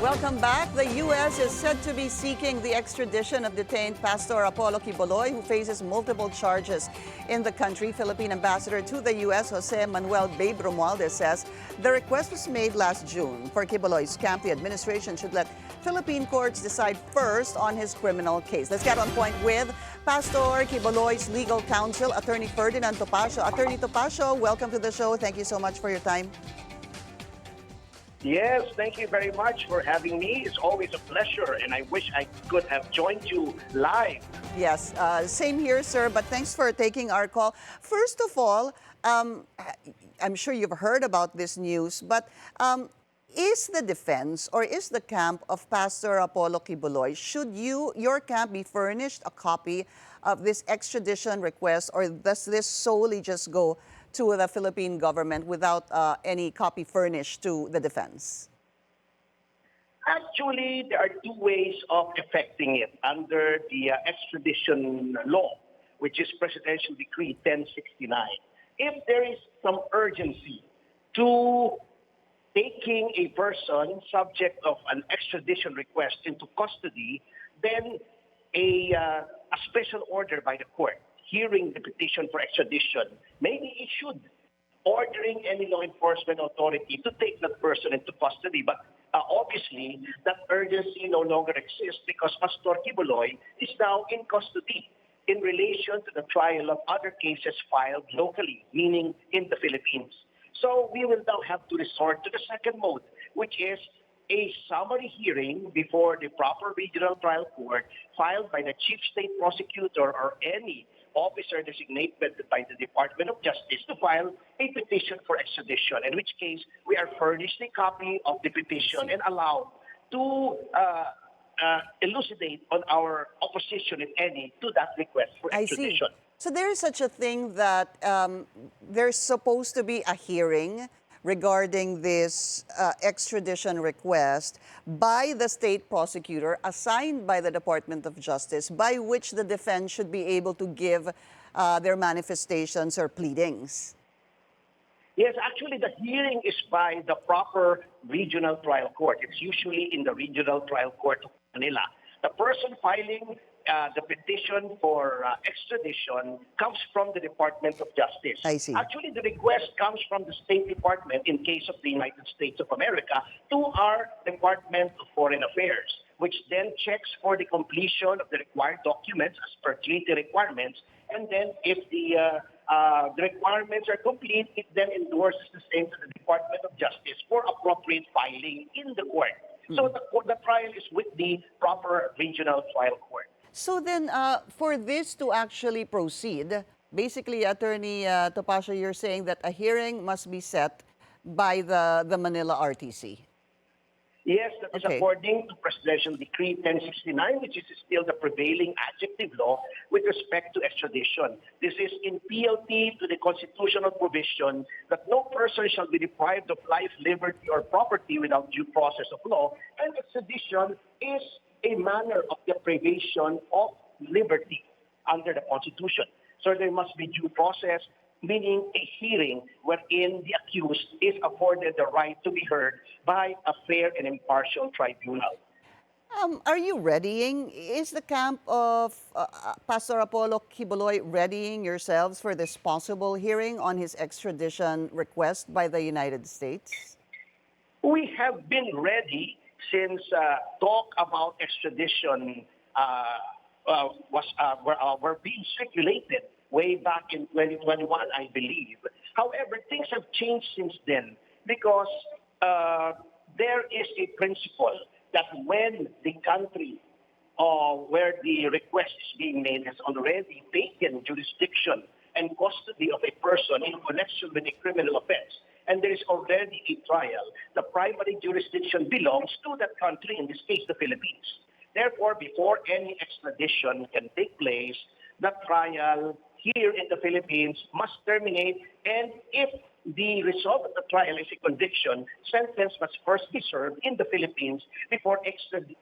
Welcome back. The U.S. is said to be seeking the extradition of detained Pastor Apollo Quiboloy, who faces multiple charges in the country. Philippine Ambassador to the U.S., Manuel Romualdez, says the request was made last June. For Quiboloy's camp, the administration should let Philippine courts decide first on his criminal case. Let's get on point with Pastor Quiboloy's legal counsel, Attorney Ferdinand Topacio. Attorney Topacio, welcome to the show. Thank you so much for your time. Yes, thank you very much for having me. It's always a pleasure, and I wish I could have joined you live. Yes, same here, sir, but thanks for taking our call. First of all, I'm sure you've heard about this news, but is the defense or is the camp of Pastor Apollo Quiboloy, should your camp be furnished a copy of this extradition request, or does this solely just go to the Philippine government without any copy furnished to the defense? Actually, there are two ways of effecting it under the extradition law, which is Presidential Decree 1069. If there is some urgency to taking a person subject of an extradition request into custody, then a special order by the court hearing the petition for extradition may be issued, ordering any law enforcement authority to take that person into custody. But obviously, that urgency no longer exists because Pastor Quiboloy is now in custody in relation to the trial of other cases filed locally, meaning in the Philippines. So we will now have to resort to the second mode, which is a summary hearing before the proper regional trial court filed by the chief state prosecutor or any officer designated by the Department of Justice to file a petition for extradition, in which case we are furnished a copy of the petition and allowed to elucidate on our opposition, if any, to that request for extradition. I see. So there is such a thing that there's supposed to be a hearing regarding this extradition request by the state prosecutor assigned by the Department of Justice, by which the defense should be able to give their manifestations or pleadings. Yes, actually the hearing is by the proper regional trial court. It's usually in the regional trial court of Manila. The person filing the petition for extradition comes from the Department of Justice. I see. Actually, the request comes from the State Department, in case of the United States of America, to our Department of Foreign Affairs, which then checks for the completion of the required documents as per treaty requirements. And then if the requirements are complete, it then endorses the same to the Department of Justice for appropriate filing in the court. So the trial is with the proper regional trial court. So then, for this to actually proceed, basically, Attorney Topacio, you're saying that a hearing must be set by the Manila RTC. Yes, that is according to Presidential Decree 1069, which is still the prevailing adjective law with respect to extradition. This is in PLT to the constitutional provision that no person shall be deprived of life, liberty, or property without due process of law, and extradition is a manner of deprivation of liberty under the Constitution. So there must be due process, meaning a hearing wherein the accused is afforded the right to be heard by a fair and impartial tribunal. Are you readying? Is the camp of Pastor Apollo Quiboloy readying yourselves for this possible hearing on his extradition request by the United States? We have been ready since talk about extradition were being circulated way back in 2021, I believe. However, things have changed since then because there is a principle that when the country where the request is being made has already taken jurisdiction and custody of a person in connection with a criminal offense, and there is already a trial, the primary jurisdiction belongs to that country, in this case, the Philippines. Therefore, before any extradition can take place, the trial here in the Philippines must terminate, and if the result of the trial is a conviction, sentence must first be served in the Philippines before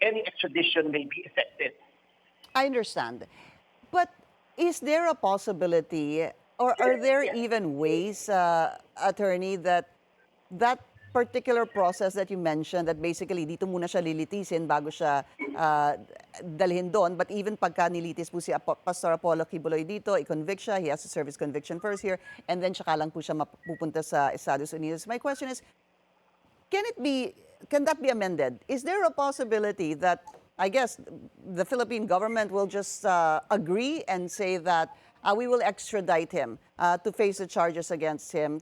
any extradition may be effected. I understand. But is there a possibility, or are there even ways, attorney, that particular process that you mentioned that basically dito muna siya lilitisin bago siya dalhin doon. But even pagka nilitis po si Pastor Apollo Quiboloy dito, i-convict siya, he has to serve his conviction first here, and then tsaka lang po siya mapupunta sa Estados Unidos. My question is, can that be amended? Is there a possibility that, I guess, the Philippine government will just agree and say that we will extradite him to face the charges against him,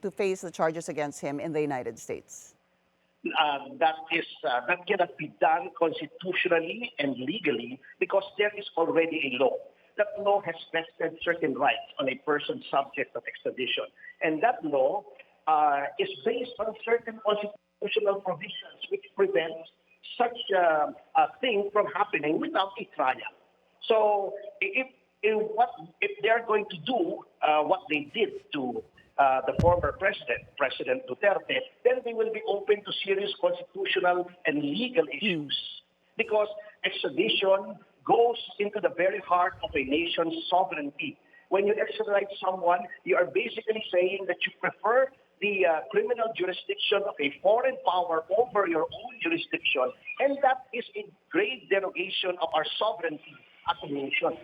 in the United States? That cannot be done constitutionally and legally because there is already a law. That law has vested certain rights on a person subject of extradition. And that law is based on certain constitutional provisions which prevents such a thing from happening without a trial. So if they are going to do what they did to the former President Duterte, then they will be open to serious constitutional and legal issues. Because extradition goes into the very heart of a nation's sovereignty. When you extradite someone, you are basically saying that you prefer the criminal jurisdiction of a foreign power over your own jurisdiction, and that is a grave derogation of our sovereignty as a nation.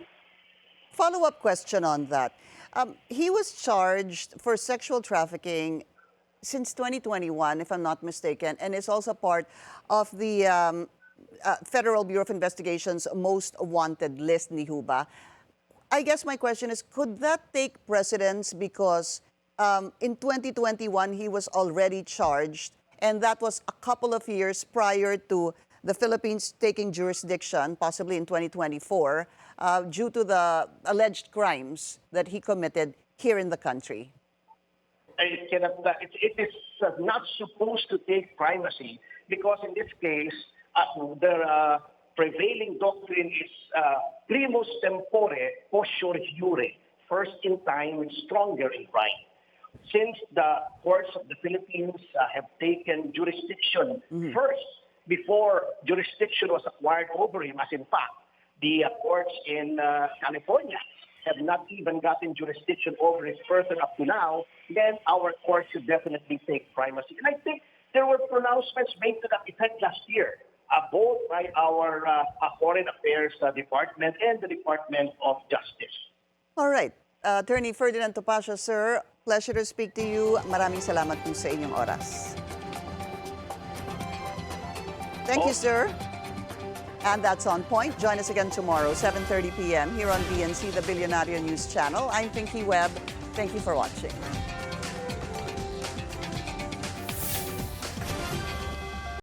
Follow-up question on that. He was charged for sexual trafficking since 2021, if I'm not mistaken, and is also part of the Federal Bureau of Investigation's most wanted list, ni Huba. I guess my question is, could that take precedence because in 2021 he was already charged, and that was a couple of years prior to the Philippines taking jurisdiction, possibly in 2024, due to the alleged crimes that he committed here in the country? It is not supposed to take primacy because in this case, the prevailing doctrine is primus tempore, posterior jure, first in time and stronger in right. Since the courts of the Philippines have taken jurisdiction first, before jurisdiction was acquired over him, as in fact, the courts in California have not even gotten jurisdiction over his person up to now, then our courts should definitely take primacy. And I think there were pronouncements made to that effect last year, both by our Foreign Affairs Department and the Department of Justice. All right. Attorney Ferdinand Topacio, sir, pleasure to speak to you. Maraming salamat po sa inyong oras. Thank you, sir. And that's On Point. Join us again tomorrow, 7:30 p.m. here on BNC, the Billionaire News Channel. I'm Pinky Webb. Thank you for watching.